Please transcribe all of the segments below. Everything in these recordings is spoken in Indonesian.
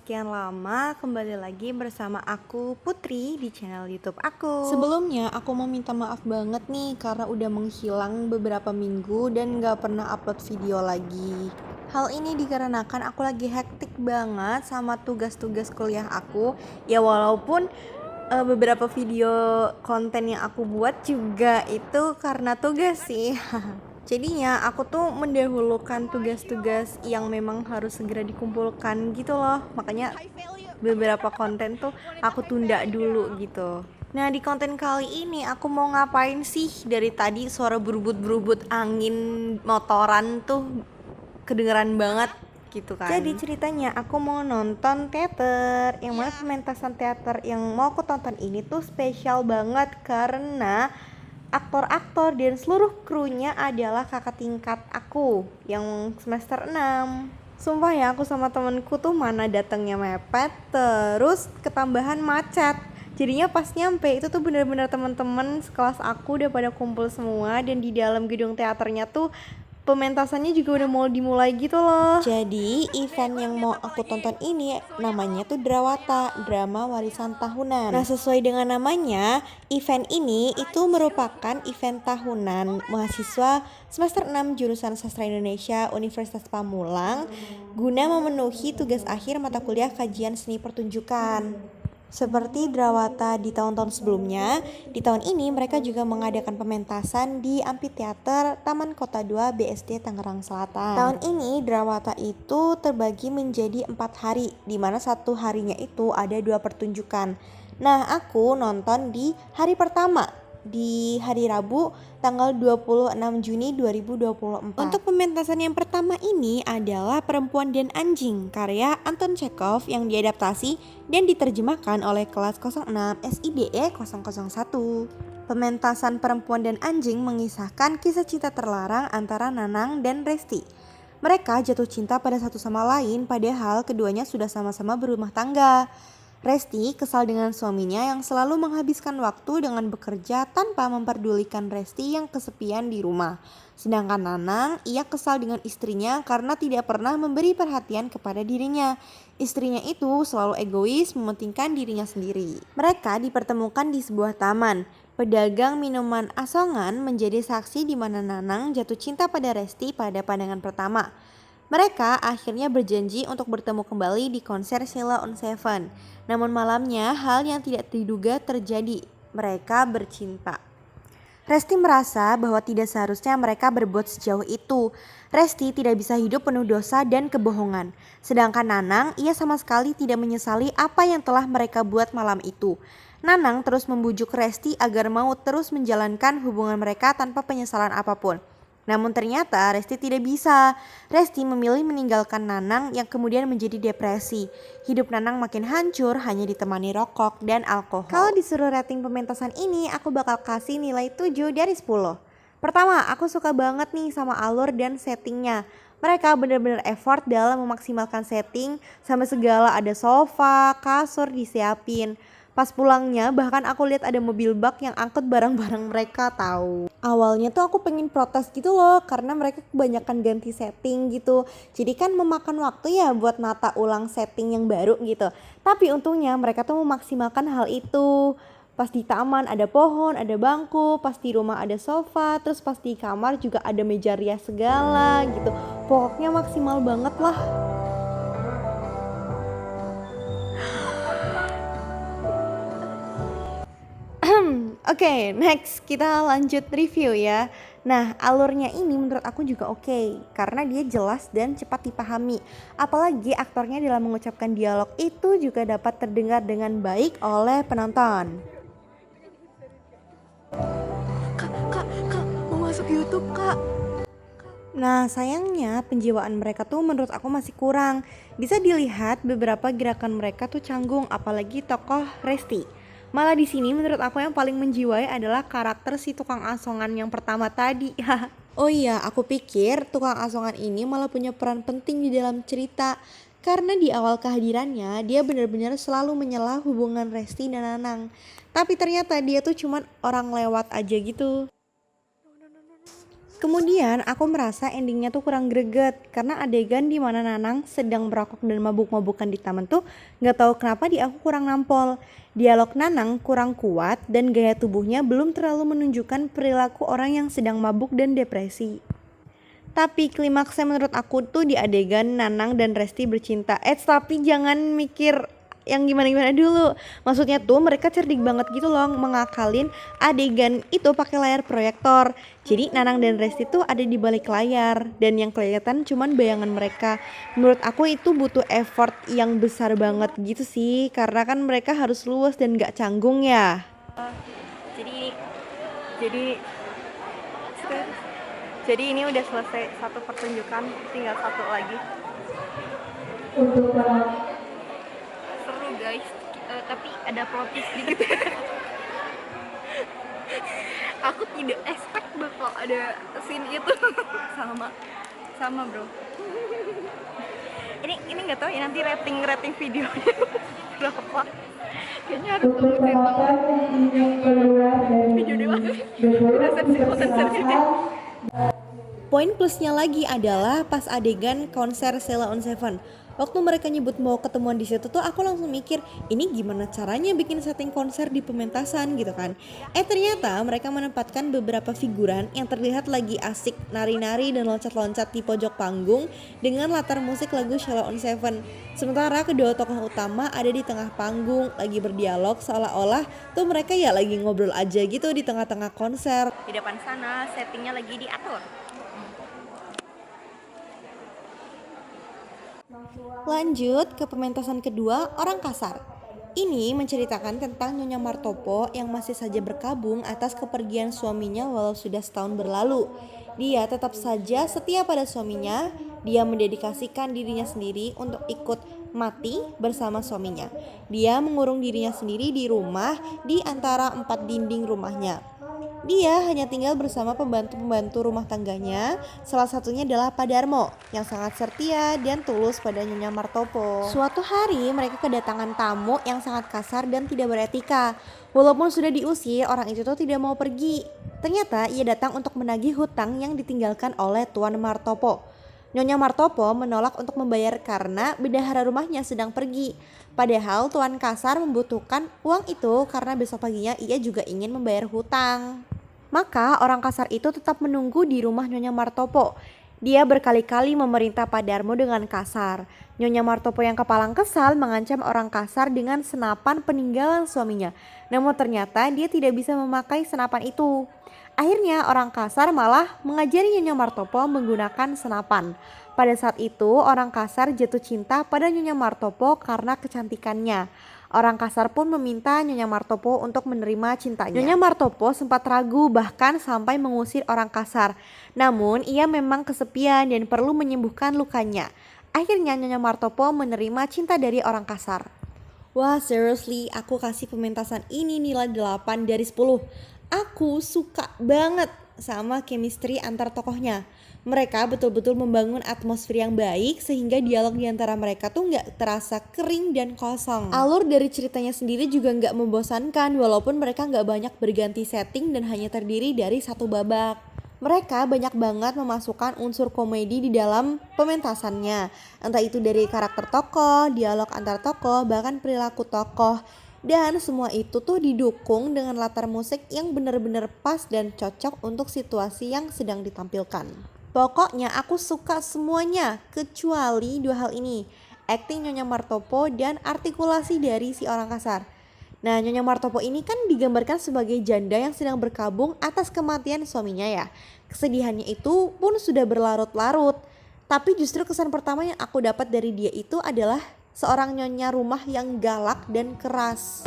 sekian lama kembali lagi bersama aku Putri di channel YouTube aku. Sebelumnya aku mau minta maaf banget nih karena udah menghilang beberapa minggu dan gak pernah upload video lagi. Hal ini dikarenakan aku lagi hektik banget sama tugas-tugas kuliah aku. Ya walaupun beberapa video konten yang aku buat juga itu karena tugas sih. Jadinya aku tuh mendahulukan tugas-tugas yang memang harus segera dikumpulkan gitu loh. Makanya beberapa konten tuh aku tunda dulu gitu. Nah, di konten kali ini aku mau ngapain sih? Dari tadi suara berubut-berubut angin motoran tuh kedengeran banget gitu kan. Jadi ceritanya aku mau nonton teater, yang mana pementasan teater yang mau aku tonton ini tuh spesial banget karena aktor-aktor dan seluruh krunya adalah kakak tingkat aku yang semester 6. Sumpah ya, aku sama temenku tuh mana datangnya mepet, terus ketambahan macet. Jadinya pas nyampe itu tuh bener-bener teman-teman sekelas aku udah pada kumpul semua, dan di dalam gedung teaternya tuh pementasannya juga udah mau dimulai gitu loh. Jadi event yang mau aku tonton ini namanya tuh Drawata, Drama Warisan Tahunan. Nah, sesuai dengan namanya, event ini itu merupakan event tahunan mahasiswa semester 6 jurusan Sastra Indonesia Universitas Pamulang guna memenuhi tugas akhir mata kuliah kajian seni pertunjukan. Seperti Drawata di tahun-tahun sebelumnya, di tahun ini mereka juga mengadakan pementasan di Amphitheater Taman Kota 2 BSD Tangerang Selatan. Tahun ini Drawata itu terbagi menjadi 4 hari, di mana satu harinya itu ada 2 pertunjukan. Nah, aku nonton di hari pertama, di hari Rabu tanggal 26 Juni 2024. Untuk pementasan yang pertama ini adalah Perempuan dan Anjing karya Anton Chekhov yang diadaptasi dan diterjemahkan oleh kelas 06 SIDE 001. Pementasan Perempuan dan Anjing mengisahkan kisah cinta terlarang antara Nanang dan Resti. Mereka jatuh cinta pada satu sama lain padahal keduanya sudah sama-sama berumah tangga. Resti kesal dengan suaminya yang selalu menghabiskan waktu dengan bekerja tanpa memperdulikan Resti yang kesepian di rumah. Sedangkan Nanang, ia kesal dengan istrinya karena tidak pernah memberi perhatian kepada dirinya. Istrinya itu selalu egois, mementingkan dirinya sendiri. Mereka dipertemukan di sebuah taman. Pedagang minuman asongan menjadi saksi di mana Nanang jatuh cinta pada Resti pada pandangan pertama. Mereka akhirnya berjanji untuk bertemu kembali di konser Sheila on Seven. Namun malamnya hal yang tidak diduga terjadi. Mereka bercinta. Resti merasa bahwa tidak seharusnya mereka berbuat sejauh itu. Resti tidak bisa hidup penuh dosa dan kebohongan. Sedangkan Nanang, ia sama sekali tidak menyesali apa yang telah mereka buat malam itu. Nanang terus membujuk Resti agar mau terus menjalankan hubungan mereka tanpa penyesalan apapun. Namun ternyata Resti tidak bisa. Resti memilih meninggalkan Nanang yang kemudian menjadi depresi. Hidup Nanang makin hancur hanya ditemani rokok dan alkohol. Kalau disuruh rating pementasan ini, aku bakal kasih nilai 7 dari 10. Pertama, aku suka banget nih sama alur dan settingnya. Mereka benar-benar effort dalam memaksimalkan setting, sampai segala ada sofa, kasur disiapin. Pas pulangnya bahkan aku lihat ada mobil bak yang angkut barang-barang mereka tahu. Awalnya tuh aku pengen protes gitu loh karena mereka kebanyakan ganti setting gitu. Jadi kan memakan waktu ya buat nata ulang setting yang baru gitu. Tapi untungnya mereka tuh memaksimalkan hal itu. Pas di taman ada pohon, ada bangku, pas di rumah ada sofa, terus pas di kamar juga ada meja rias segala gitu. Pokoknya maksimal banget lah. Oke, next kita lanjut review ya. Nah, alurnya ini menurut aku juga oke, karena dia jelas dan cepat dipahami. Apalagi aktornya dalam mengucapkan dialog itu juga dapat terdengar dengan baik oleh penonton. Kak, mau masuk YouTube, Kak. Nah, sayangnya penjiwaan mereka tuh menurut aku masih kurang. Bisa dilihat beberapa gerakan mereka tuh canggung, apalagi tokoh Resti. Malah di sini menurut aku yang paling menjiwai adalah karakter si tukang asongan yang pertama tadi. Oh iya, aku pikir tukang asongan ini malah punya peran penting di dalam cerita. Karena di awal kehadirannya dia benar-benar selalu menyela hubungan Resti dan Nanang. Tapi ternyata dia tuh cuman orang lewat aja gitu. Kemudian aku merasa endingnya tuh kurang greget karena adegan di mana Nanang sedang merokok dan mabuk-mabukan di taman tuh nggak tahu kenapa di aku kurang nampol. Dialog Nanang kurang kuat dan gaya tubuhnya belum terlalu menunjukkan perilaku orang yang sedang mabuk dan depresi. Tapi klimaksnya menurut aku tuh di adegan Nanang dan Resti bercinta. Tapi jangan mikir yang gimana-gimana dulu. Maksudnya tuh mereka cerdik banget gitu loh mengakalin adegan itu pakai layar proyektor. Jadi Nanang dan Resti tuh ada di balik layar dan yang kelihatan cuman bayangan mereka. Menurut aku itu butuh effort yang besar banget gitu sih, karena kan mereka harus luas dan gak canggung ya. Jadi jadi ini udah selesai satu pertunjukan, tinggal satu lagi. Seru guys, tapi ada plot twist dikit. Aku tidak expect bakal ada scene itu. sama bro. Ini nggak tahu ya nanti rating videonya berapa. Kayaknya harus tunggu video dewasa. Udah sensitif. Poin plusnya lagi adalah pas adegan konser Sheila on Seven. Waktu mereka nyebut mau ketemuan di situ tuh aku langsung mikir, ini gimana caranya bikin setting konser di pementasan gitu kan. Ternyata mereka menempatkan beberapa figuran yang terlihat lagi asik nari-nari dan loncat-loncat di pojok panggung dengan latar musik lagu Sheila on Seven. Sementara kedua tokoh utama ada di tengah panggung lagi berdialog seolah-olah tuh mereka ya lagi ngobrol aja gitu di tengah-tengah konser. Di depan sana settingnya lagi diatur. Lanjut ke pementasan kedua, Orang Kasar. Ini menceritakan tentang Nyonya Martopo yang masih saja berkabung atas kepergian suaminya walau sudah setahun berlalu. Dia tetap saja setia pada suaminya. Dia mendedikasikan dirinya sendiri untuk ikut mati bersama suaminya. Dia mengurung dirinya sendiri di rumah di antara 4 dinding rumahnya. Dia hanya tinggal bersama pembantu-pembantu rumah tangganya. Salah satunya adalah Pak Darmo yang sangat setia dan tulus pada Nyonya Martopo. Suatu hari mereka kedatangan tamu yang sangat kasar dan tidak beretika. Walaupun sudah diusir, orang itu tuh tidak mau pergi. Ternyata ia datang untuk menagih hutang yang ditinggalkan oleh Tuan Martopo. Nyonya Martopo menolak untuk membayar karena bendahara rumahnya sedang pergi. Padahal Tuan Kasar membutuhkan uang itu karena besok paginya ia juga ingin membayar hutang. Maka Orang Kasar itu tetap menunggu di rumah Nyonya Martopo. Dia berkali-kali memerintah Pak Darmo dengan kasar. Nyonya Martopo yang kepalang kesal mengancam Orang Kasar dengan senapan peninggalan suaminya. Namun ternyata dia tidak bisa memakai senapan itu. Akhirnya Orang Kasar malah mengajari Nyonya Martopo menggunakan senapan. Pada saat itu Orang Kasar jatuh cinta pada Nyonya Martopo karena kecantikannya. Orang Kasar pun meminta Nyonya Martopo untuk menerima cintanya. Nyonya Martopo sempat ragu bahkan sampai mengusir Orang Kasar. Namun ia memang kesepian dan perlu menyembuhkan lukanya. Akhirnya Nyonya Martopo menerima cinta dari Orang Kasar. Wah, seriously, aku kasih pementasan ini nilai 8 dari 10. Aku suka banget sama chemistry antar tokohnya. Mereka betul-betul membangun atmosfer yang baik sehingga dialog di antara mereka tuh gak terasa kering dan kosong. Alur dari ceritanya sendiri juga gak membosankan walaupun mereka gak banyak berganti setting dan hanya terdiri dari satu babak. Mereka banyak banget memasukkan unsur komedi di dalam pementasannya. Entah itu dari karakter tokoh, dialog antar tokoh, bahkan perilaku tokoh. Dan semua itu tuh didukung dengan latar musik yang benar-benar pas dan cocok untuk situasi yang sedang ditampilkan. Pokoknya aku suka semuanya kecuali 2 hal ini, akting Nyonya Martopo dan artikulasi dari si Orang Kasar. Nah, Nyonya Martopo ini kan digambarkan sebagai janda yang sedang berkabung atas kematian suaminya ya. Kesedihannya itu pun sudah berlarut-larut. Tapi justru kesan pertama yang aku dapat dari dia itu adalah seorang nyonya rumah yang galak dan keras.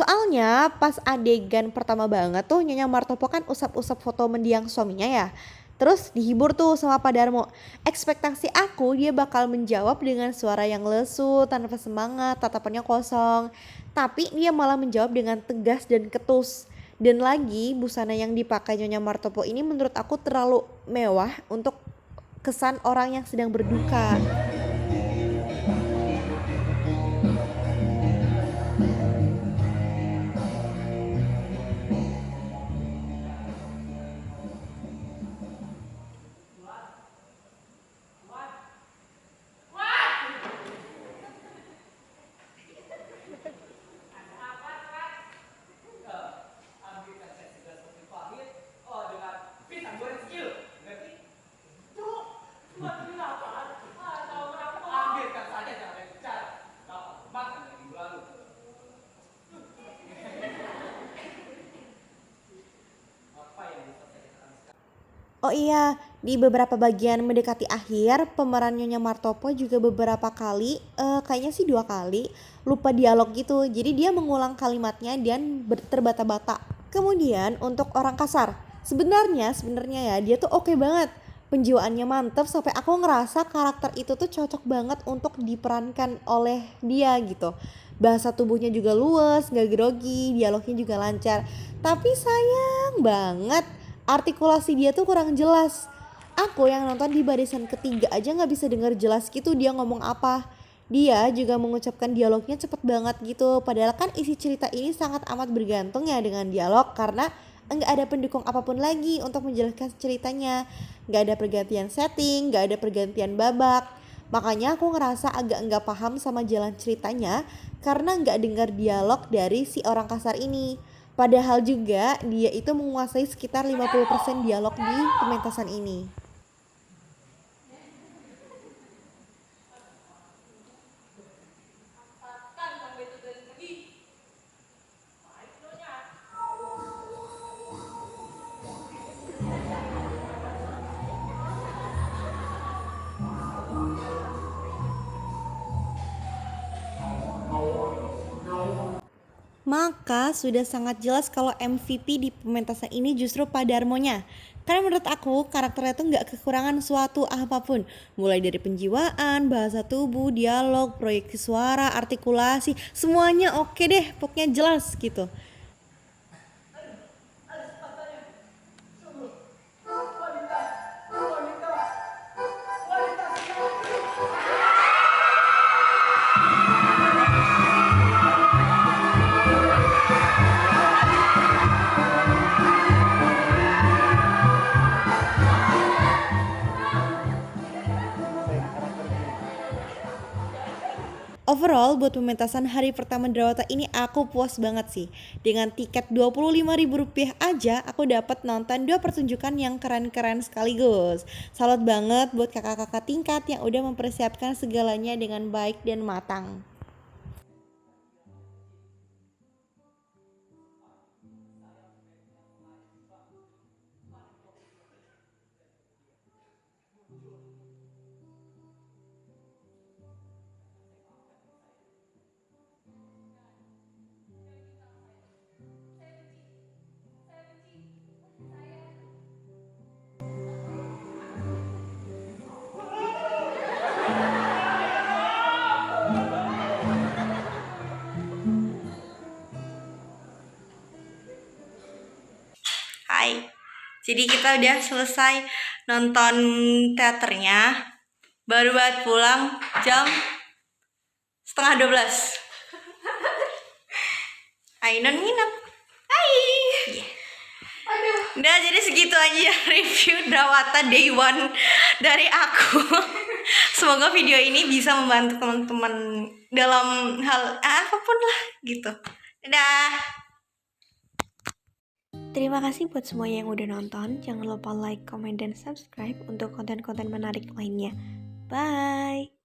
Soalnya pas adegan pertama banget tuh Nyonya Martopo kan usap-usap foto mendiang suaminya ya. Terus dihibur tuh sama Pak Darmo. Ekspektasi aku dia bakal menjawab dengan suara yang lesu, tanpa semangat, tatapannya kosong. Tapi dia malah menjawab dengan tegas dan ketus. Dan lagi busana yang dipakai Nyonya Martopo ini menurut aku terlalu mewah untuk kesan orang yang sedang berduka. Oh iya, di beberapa bagian mendekati akhir, pemeran Nyonya Martopo juga beberapa kali, kayaknya sih 2 kali, lupa dialog gitu. Jadi dia mengulang kalimatnya dan terbata-bata. Kemudian untuk orang kasar, sebenarnya ya dia tuh oke banget. Penjiwaannya mantep sampai aku ngerasa karakter itu tuh cocok banget untuk diperankan oleh dia gitu. Bahasa tubuhnya juga luwes, gak grogi, dialognya juga lancar. Tapi sayang banget artikulasi dia tuh kurang jelas. Aku yang nonton di barisan ketiga aja nggak bisa dengar jelas gitu dia ngomong apa. Dia juga mengucapkan dialognya cepet banget gitu. Padahal kan isi cerita ini sangat amat bergantung ya dengan dialog karena nggak ada pendukung apapun lagi untuk menjelaskan ceritanya. Nggak ada pergantian setting, nggak ada pergantian babak. Makanya aku ngerasa agak nggak paham sama jalan ceritanya karena nggak dengar dialog dari si orang kasar ini. Padahal juga dia itu menguasai sekitar 50% dialog di pementasan ini. Maka sudah sangat jelas kalau MVP di pementasan ini justru Pak Darmonya. Karena menurut aku karakternya tuh nggak kekurangan suatu apapun. Mulai dari penjiwaan, bahasa tubuh, dialog, proyeksi suara, artikulasi, semuanya oke deh, pokoknya jelas gitu. Overall buat pementasan hari pertama Drawata ini aku puas banget sih. Dengan tiket Rp25.000 aja aku dapat nonton 2 pertunjukan yang keren-keren sekaligus. Salut banget buat kakak-kakak tingkat yang udah mempersiapkan segalanya dengan baik dan matang. Hai, jadi kita udah selesai nonton teaternya. Baru banget pulang jam 11:30. Ainon nginep. Hai. Yeah. Udah jadi segitu aja review Drawata Day One dari aku. Semoga video ini bisa membantu teman-teman dalam hal apapun lah gitu. Dadah. Terima kasih buat semuanya yang udah nonton. Jangan lupa like, comment, dan subscribe untuk konten-konten menarik lainnya. Bye!